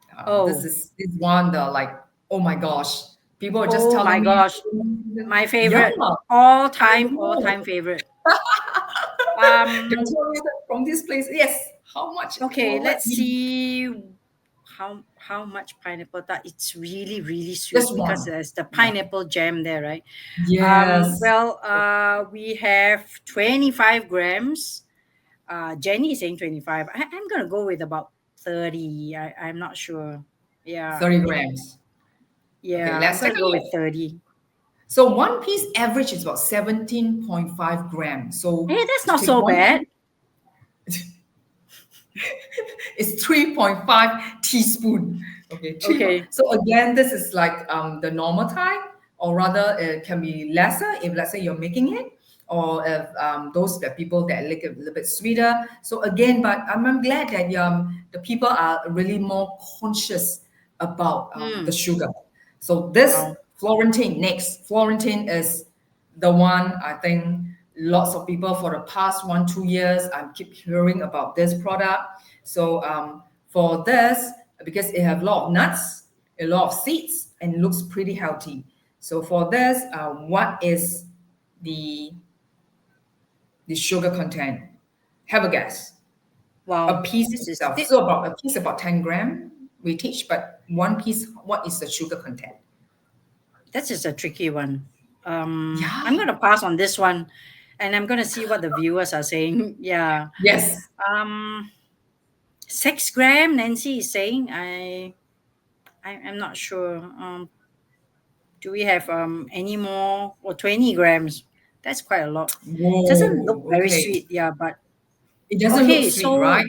This Oh, is one that like, oh my gosh, people are just oh my telling me, gosh, my yeah, favorite, I all know. time favorite. They're Um, telling me that from this place. Yes, how much? okay, Let let's me see how much pineapple tart. It's really really sweet just because one. there's the Yeah. pineapple jam there, right? Yes. Well, we have 25 grams. Jenny is saying 25. I'm gonna go with about 30. I'm not sure. Yeah, 30 grams. Okay, yeah, I'm let's gonna take a go with look. 30. So one piece average is about 17.5 grams. So Hey, that's to not take so one bad. piece, it's 3.5 teaspoon. Okay, Okay. so again, this is like the normal type, or rather it can be lesser if let's say you're making it, or if those the people that like a little bit sweeter. So again, but I'm glad that the people are really more conscious about the Hmm. sugar. So this Wow. Florentine next. Florentine is the one I think lots of people for the past 1 2 years I keep hearing about this product. So for this, because it have a lot of nuts, a lot of seeds, and it looks pretty healthy. So for this, what is the the sugar content? Have a guess. A Wow. piece This is itself. So about a piece about 10 gram we teach, but one piece, what is the sugar content? This is a tricky one. Yeah. I'm gonna pass on this one, and I'm gonna see what the viewers are saying. Yeah. Yes. Um, 6 gram. Nancy is saying. I'm not sure. Do we have any more? Or 20 grams? That's quite a lot. Doesn't look Whoa, very okay. sweet, yeah, but It doesn't look okay, sweet, so right?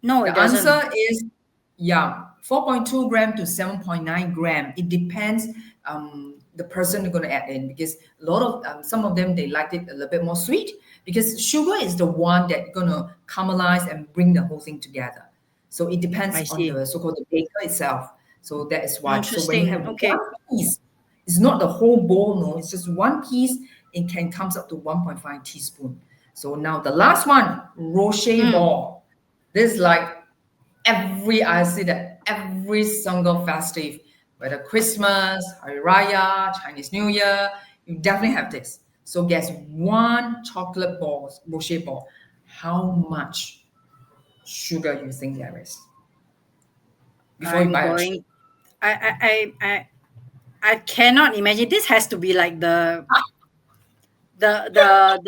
no, it The doesn't. answer is, yeah, 4.2 gram to 7.9 gram. It depends the person you're going to add in, because a lot of some of them, they like it a little bit more sweet, because sugar is the one that's going to caramelize and bring the whole thing together. So it depends I on see. the so-called the baker itself. So that is why. So when you Interesting. have one Okay. piece, it's not the whole bowl, no, it's just one piece. It can comes up to 1.5 teaspoon. So now the last one, rocher Mm. ball. This is like I see that every single festive, whether Christmas, Hari Raya, Chinese New Year, you definitely have this. So guess one chocolate ball, rocher ball, how much sugar you think there is before you I'm buy a tray? going. I cannot imagine. This has to be like the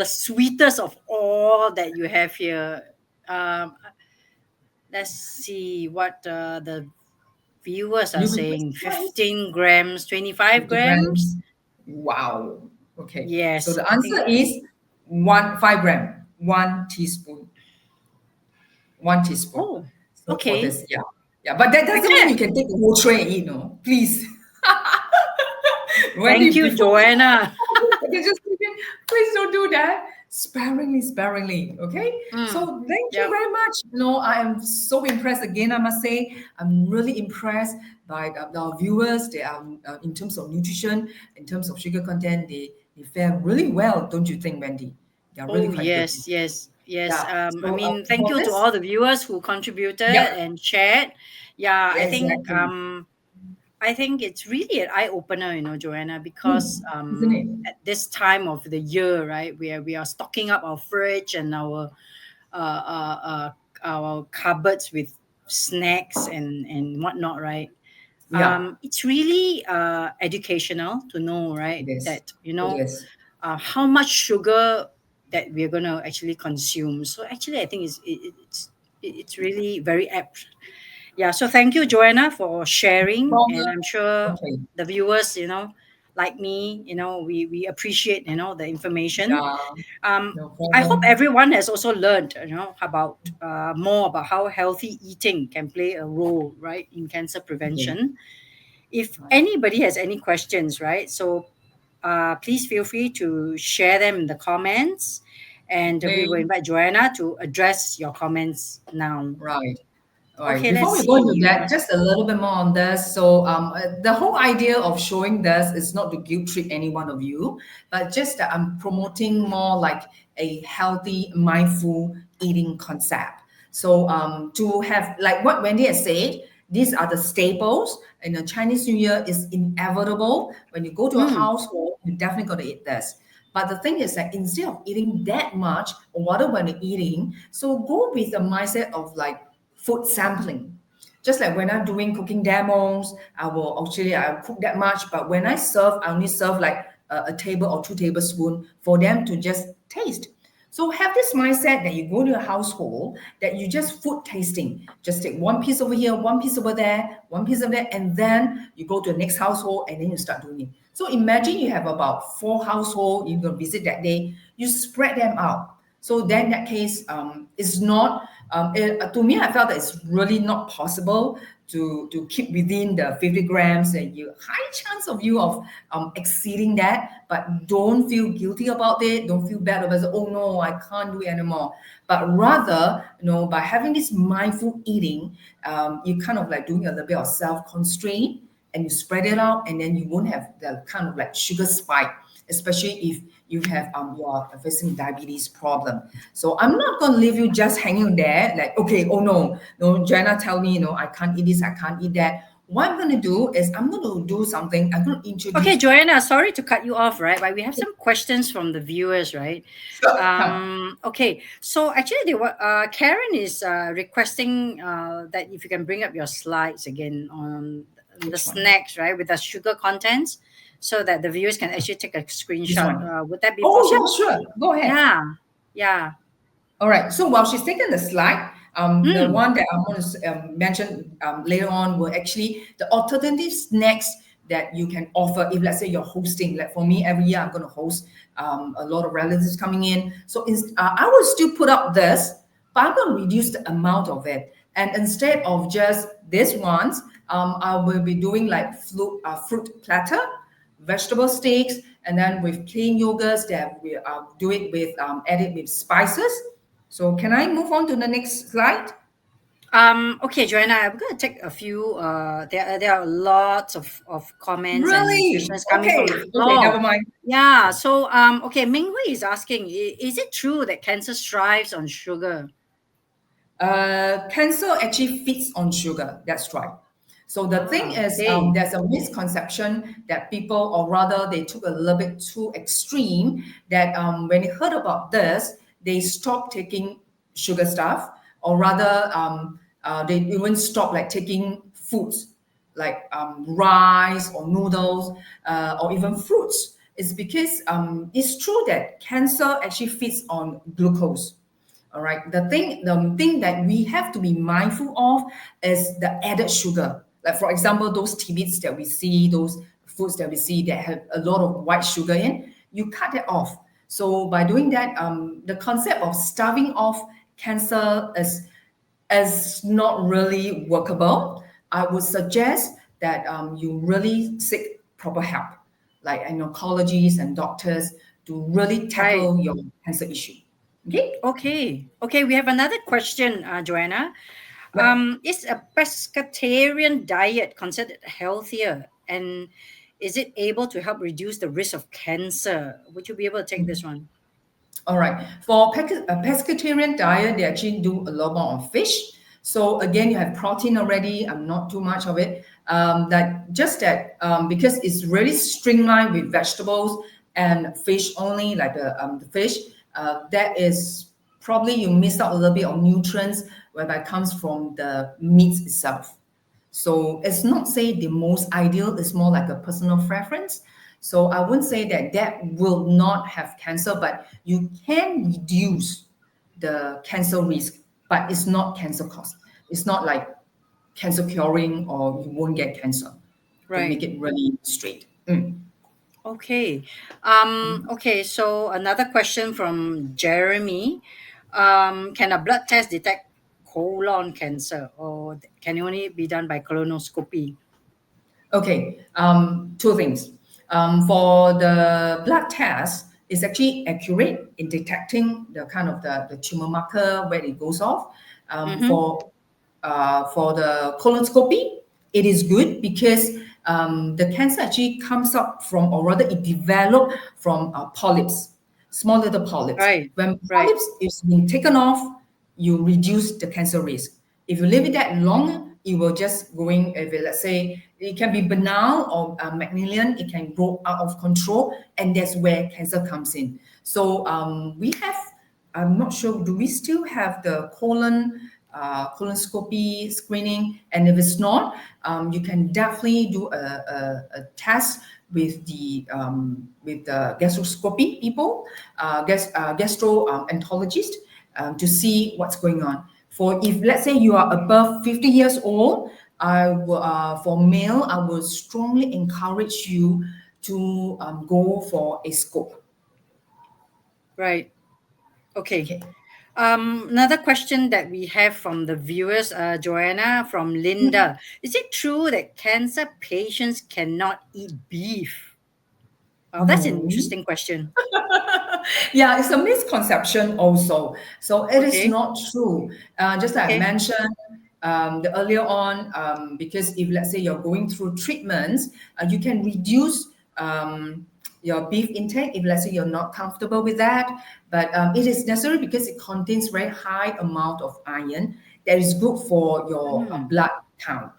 sweetest of all that you have here. Um, let's see what the viewers are You'll be saying. surprised. 15 grams, 25 50 grams. grams. Wow. Okay. So Yes, the I think. answer is 5 gram, 1 teaspoon. 1 teaspoon. Oh, So for okay. this, yeah. Yeah, but that I doesn't mean can. you can take the whole tray and eat, no. Please. Thank Wendy, you, before we Joanna. okay, just please don't do that. Sparingly, sparingly. Okay. Mm, So thank you yep. very much. I am so impressed again. I must say, I'm really impressed by our viewers. They are in terms of nutrition, in terms of sugar content, they fare really well, don't you think, Wendy? They are really Oh, quite good. yes, yes, yes. Yeah. I So mean, thank for you to this, all the viewers who contributed yep, and shared. Yeah, exactly. I think it's really an eye opener, Joanna, because Isn't it? at this time of the year, right, we are stocking up our fridge and uh, uh, uh, our cupboards with snacks and whatnot, right? Yeah, It's really educational to know, right, it is. that It is. how much sugar that we're gonna actually consume. So actually, I think it's really very apt. Yeah. So thank you, Joanna, for sharing, and Problem. I'm sure Okay. the viewers, like me, we appreciate the information. Yeah, um, no I hope problem. everyone has also learned, about more about how healthy eating can play a role, right, in cancer Okay. prevention. If Right. anybody has any questions, right, so please feel free to share them in the comments, and we will Okay. invite Joanna to address your comments now. Right. All right. Okay, Before let's we go into see. that, just a little bit more on this. So, the whole idea of showing this is not to guilt trip any one of you, but just that I'm promoting more like a healthy, mindful eating concept. So, to have like what Wendy has said, these are the staples. And the Chinese New Year is inevitable. When you go to a Mm, household, you definitely got to eat this. But the thing is that instead of eating that much, or whatever when you're eating, so go with the mindset of like food sampling. Just like when I'm doing cooking demos, I'll cook that much, but when I serve, I only serve like a table or 2 tablespoons for them to just taste. So have this mindset that you go to a household that you just food tasting. Just take one piece over here, one piece over there, one piece over there, and then you go to the next household and then you start doing it. So imagine you have about 4 households you're going to visit that day. You spread them out. So then that case is not to me. I felt that it's really not possible to keep within the 50 grams, and you high chance of you of exceeding that. But don't feel guilty about it. Don't feel bad about it. Oh no, I can't do it anymore. But rather, by having this mindful eating, you kind of like doing a little bit of self constraint, and you spread it out, and then you won't have the kind of like sugar spike, especially if you are facing diabetes problem. So I'm not going to leave you just hanging there like, okay, oh no, no, Jenna tell me, I can't eat this, I can't eat that. What I'm going to do is I'm going to do something. I'm going to okay, introduce. Joanna, sorry to cut you off, right? But we have some questions from the viewers, right? Sure, come. Okay, so actually, Karen is requesting that if you can bring up your slides again on the Which one? snacks, right, with the sugar contents, so that the viewers can actually take a This screenshot. one. Would that be Oh yeah, possible? sure. Go ahead. Yeah, yeah. All right. So while she's taking the slide, The one that I want to mention later on were actually the alternative snacks that you can offer if, let's say, you're hosting. Like for me, every year I'm going to host a lot of relatives coming in. So I will still put up this, but I'm going to reduce the amount of it. And instead of just this ones, I will be doing like fruit platter, vegetable steaks, and then with plain yogurts that we do it with added with spices. So can I move on to the next slide? Okay, Joanna, I'm going to take a few. There are lots of comments and Really? questions coming from Okay. the Okay, floor. never mind. Yeah. So okay, Ming Hui is asking, is it true that cancer thrives on sugar? Cancer actually feeds on sugar. That's right. So the thing is, Okay. there's a misconception that people, or rather, they took a little bit too extreme. That when they heard about this, they stopped taking sugar stuff, or rather, they even stopped like taking foods like rice or noodles or even fruits. It's because it's true that cancer actually feeds on glucose. All right. The thing that we have to be mindful of is the added sugar. Like for example, those tidbits that we see, those foods that we see that have a lot of white sugar in, you cut it off. So by doing that, the concept of starving off cancer is not really workable. I would suggest that you really seek proper help, like an oncologist and doctors, to really tackle your cancer issue. Okay. Okay. We have another question, Joanna. Yep. Is a pescatarian diet considered healthier, and is it able to help reduce the risk of cancer? Would you be able to take this one? All right. For a pescatarian diet, they actually do a lot more on fish. So again, you have protein already. I'm not too much of it. Because it's really streamlined with vegetables and fish only, like the fish. That is probably you miss out a little bit of nutrients whereby it comes from the meat itself. So it's not say the most ideal, it's more like a personal preference. So I wouldn't say that that will not have cancer, but you can reduce the cancer risk, but it's not cancer cause. It's not like cancer curing or you won't get cancer, to make Right. it really straight. Okay. Okay, so another question from Jeremy. Can a blood test detect colon cancer, or can it only be done by colonoscopy? Okay, two things. For the blood test, it's actually accurate in detecting the kind of the tumor marker where it goes off. Mm-hmm. For the colonoscopy, it is good because the cancer actually comes up from, or rather, it developed from polyps, small little polyps. Right. When Right. polyps is being taken off, you reduce the cancer risk. If you leave it that long, it will just going. If it, let's say it can be benign or malignant, it can grow out of control, and that's where cancer comes in. So we have. I'm not sure. Do we still have the colonoscopy screening? And if it's not, you can definitely do a test with the gastroscopy people, gastroenterologist, to see what's going on. For if let's say you are above 50 years old, for male, I would strongly encourage you to go for a scope. Right. Okay. Okay. Another question that we have from the viewers, Joanna, from Linda. Is it true that cancer patients cannot eat beef? Oh, that's an No. interesting question. Yeah, it's a misconception also. So it is Okay. not true. Just like I Okay. mentioned the earlier on, because if let's say you're going through treatments, you can reduce your beef intake if let's say you're not comfortable with that. But it is necessary because it contains very high amount of iron that is good for your Hmm. blood count.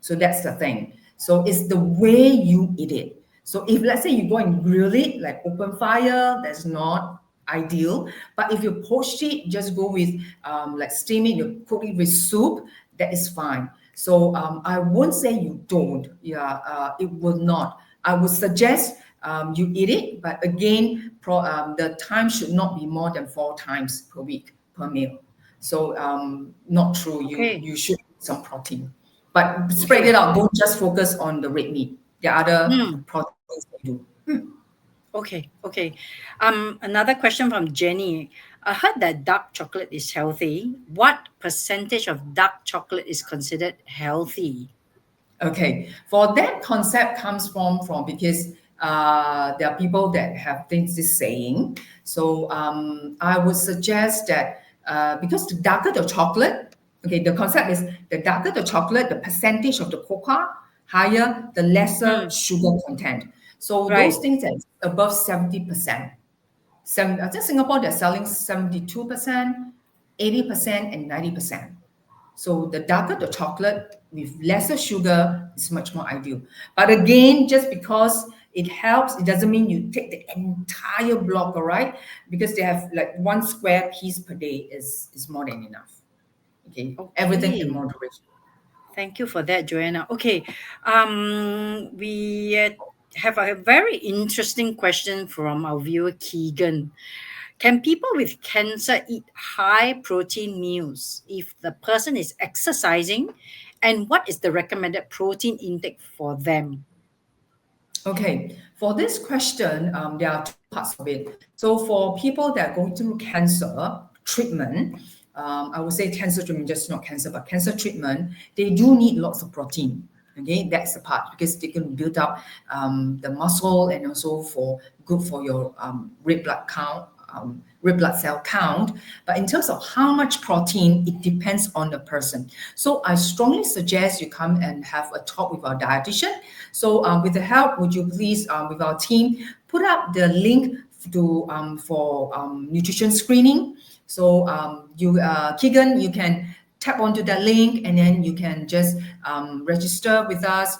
So that's the thing. So it's the way you eat it. So if let's say you go and grill it, like open fire, that's not ideal. But if you poach it, just go with like steam it, you cook it with soup, that is fine. So I won't say you don't. Yeah, it will not. I would suggest you eat it, but again, the time should not be more than 4 times per week per meal. So not true. Okay. You should eat some protein, but spread it out. Don't just focus on the red meat. There are other proteins that you do. Okay, okay. Another question from Jenny. I heard that dark chocolate is healthy. What percentage of dark chocolate is considered healthy? Okay, for that concept comes from because there are people that have this saying. So I would suggest that because the darker the chocolate, okay, the concept is the darker the chocolate, the percentage of the cocoa higher, the lesser Mm, sugar content. So those right. things that is above 70%. I think Singapore they're selling 72%, 80%, and 90%. So the darker the chocolate with lesser sugar is much more ideal. But again, just because it helps, it doesn't mean you take the entire block, all right? Because they have like 1 square piece per day is more than enough. Okay, everything in Okay. moderation. Thank you for that, Joanna. Okay. We have a very interesting question from our viewer, Keegan. Can people with cancer eat high protein meals if the person is exercising? And what is the recommended protein intake for them? Okay, for this question, there are two parts of it. So for people that are going through cancer treatment, I would say cancer treatment, just not cancer, but cancer treatment, they do need lots of protein. Okay, that's the part because they can build up the muscle and also for good for your red blood count, red blood cell count. But in terms of how much protein, it depends on the person. So I strongly suggest you come and have a talk with our dietitian. So with the help, would you please, with our team, put up the link to for nutrition screening. So Keegan, you can tap onto that link and then you can just register with us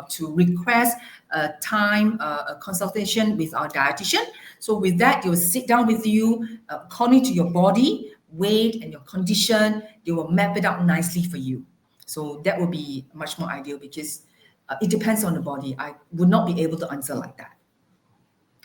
to request a time, a consultation with our dietitian. So with that, they will sit down with you according to your body, weight, and your condition. They will map it out nicely for you. So that would be much more ideal because it depends on the body. I would not be able to answer like that.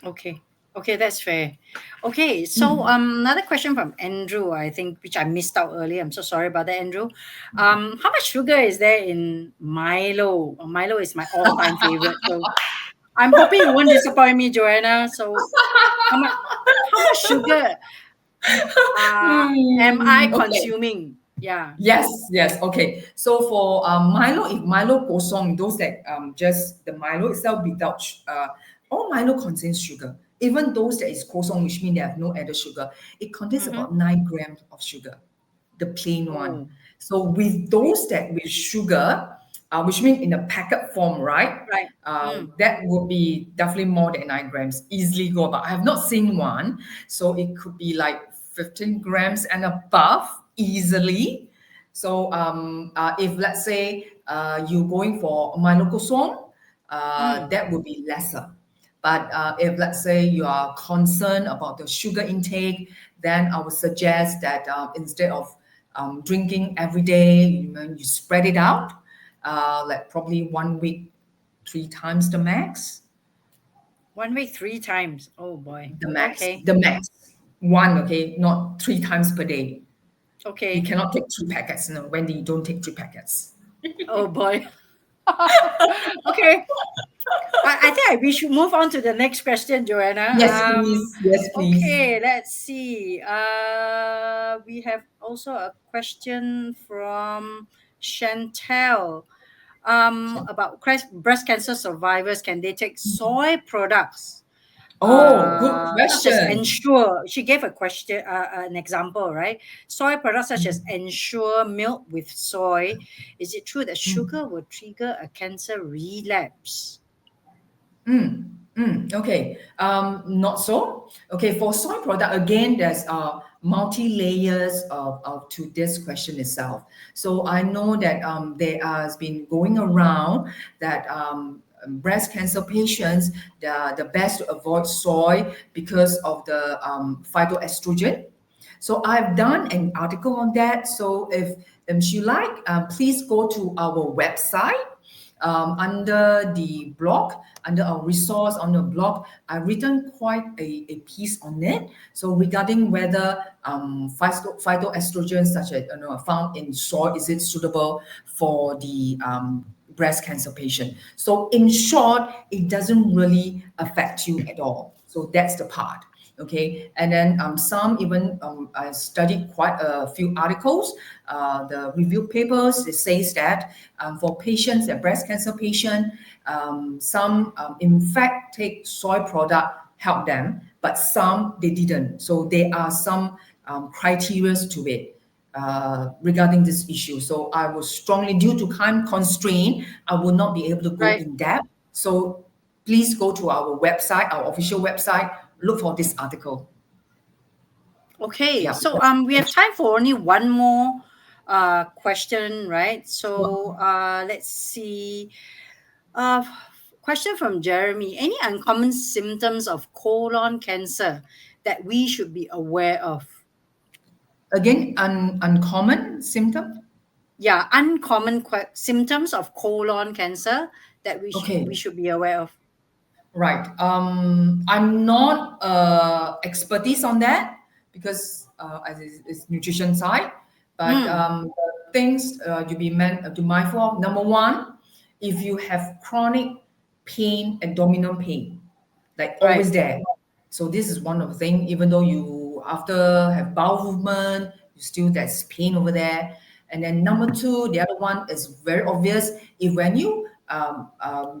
Okay. Okay, that's fair. Okay, so another question from Andrew, I think, which I missed out earlier. I'm so sorry about that, Andrew. How much sugar is there in Milo? Milo is my all-time favorite. So I'm hoping you won't disappoint me, Joanna. So how much sugar am I Okay. consuming? Yeah. Yes, yes. Okay. So for Milo, if Milo kosong, those that just the Milo itself without all Milo contains sugar. Even those that is kosong, which means they have no added sugar, it contains Mm-hmm. about 9 grams of sugar, the plain one. Oh, So with those that with sugar, which means in a packet form, right? right. Mm. That would be definitely more than 9 grams, easily go about. I have not seen one, so it could be like 15 grams and above easily. So if let's say you're going for Milo Kosong, that would be lesser. But if let's say you are concerned about the sugar intake, then I would suggest that instead of drinking every day, you spread it out, like probably 1 week, 3 times the max. 1 week, 3 times. Oh boy. The max, Okay. the max. One, okay, not 3 times per day. You Okay. cannot take 3 packets. No, Wendy, don't take 3 packets. Oh boy. Okay. I think we should move on to the next question, Joanna. Yes, please. Yes, please. Okay, let's see. We have also a question from Chantel about breast cancer survivors. Can they take soy products? Oh, good Such as question. Ensure. She gave a question, an example, right? Soy products such as Ensure milk with soy. Is it true that sugar will trigger a cancer relapse? Okay, not so. Okay, for soy product, again, there's multi layers to this question itself. So I know that there has been going around that breast cancer patients, the best to avoid soy because of the phytoestrogen. So I've done an article on that. So if you like, please go to our website. under the blog, under our resource on the blog, I've written quite a piece on it. So regarding whether phytoestrogens such as found in soy, is it suitable for the breast cancer patient? So in short, it doesn't really affect you at all. So that's the part. Okay, and then some even I studied quite a few articles, the review papers. It says that for patients, a breast cancer patient, some in fact take soy product help them, but some they didn't. So there are some criteria to it regarding this issue. So I was strongly, due to time constraint, I will not be able to go Right. in depth. So please go to our website, our official website, look for this article. Okay, Yeah. so we have time for only one more question, right? So let's see. Question from Jeremy. Any uncommon symptoms of colon cancer that we should be aware of? Again, uncommon symptom. Yeah, uncommon symptoms of colon cancer that Okay. we should be aware of. Right. I'm not expertise on that because as it's nutrition side, but the things you be meant to mindful of. Number one, if you have chronic pain, abdominal pain, like Right. always there. So this is one of the thing. Even though you after have bowel movement, you still there's pain over there. And then number two, the other one is very obvious. If when you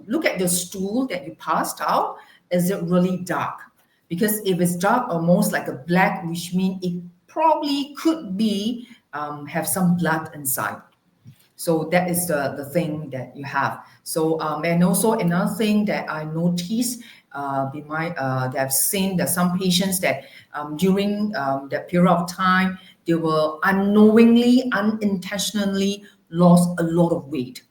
look at the stool that you passed out, is it really dark? Because if it's dark, almost like a black, which means it probably could be have some blood inside. So that is the thing that you have. So and also another thing that I noticed that I've seen that some patients that during that period of time they were unknowingly, unintentionally lost a lot of weight.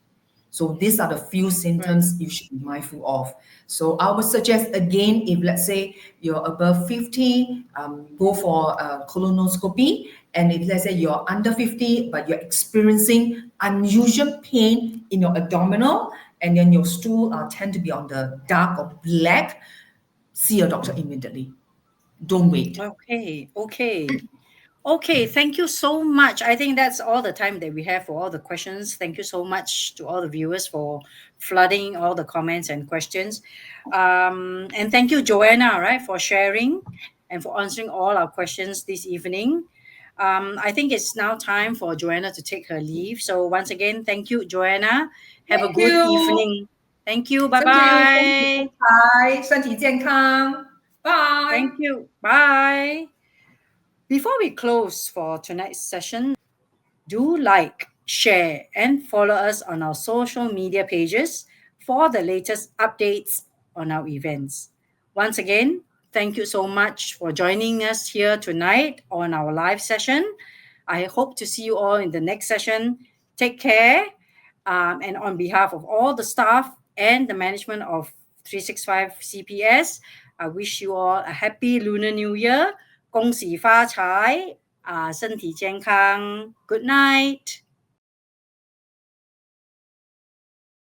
So these are the few symptoms you should be mindful of. So I would suggest again, if let's say you're above 50, go for a colonoscopy. And if let's say you're under 50, but you're experiencing unusual pain in your abdominal, and then your stool tend to be on the dark or black, see a doctor immediately. Don't wait. Okay, thank you so much. I think that's all the time that we have for all the questions. Thank you so much to all the viewers for flooding all the comments and questions. And thank you, Joanna, right, for sharing and for answering all our questions this evening. I think it's now time for Joanna to take her leave. So once again, thank you, Joanna. Have a Thank good you. evening. Thank you. Bye Same to you. Thank bye. you. Bye. 身体健康. Bye. Thank you. Bye. Before we close for tonight's session, do like, share, and follow us on our social media pages for the latest updates on our events. Once again, thank you so much for joining us here tonight on our live session. I hope to see you all in the next session. Take care. And on behalf of all the staff and the management of 365 CPS, I wish you all a happy Lunar New Year. 恭喜发财，身体健康。Good night.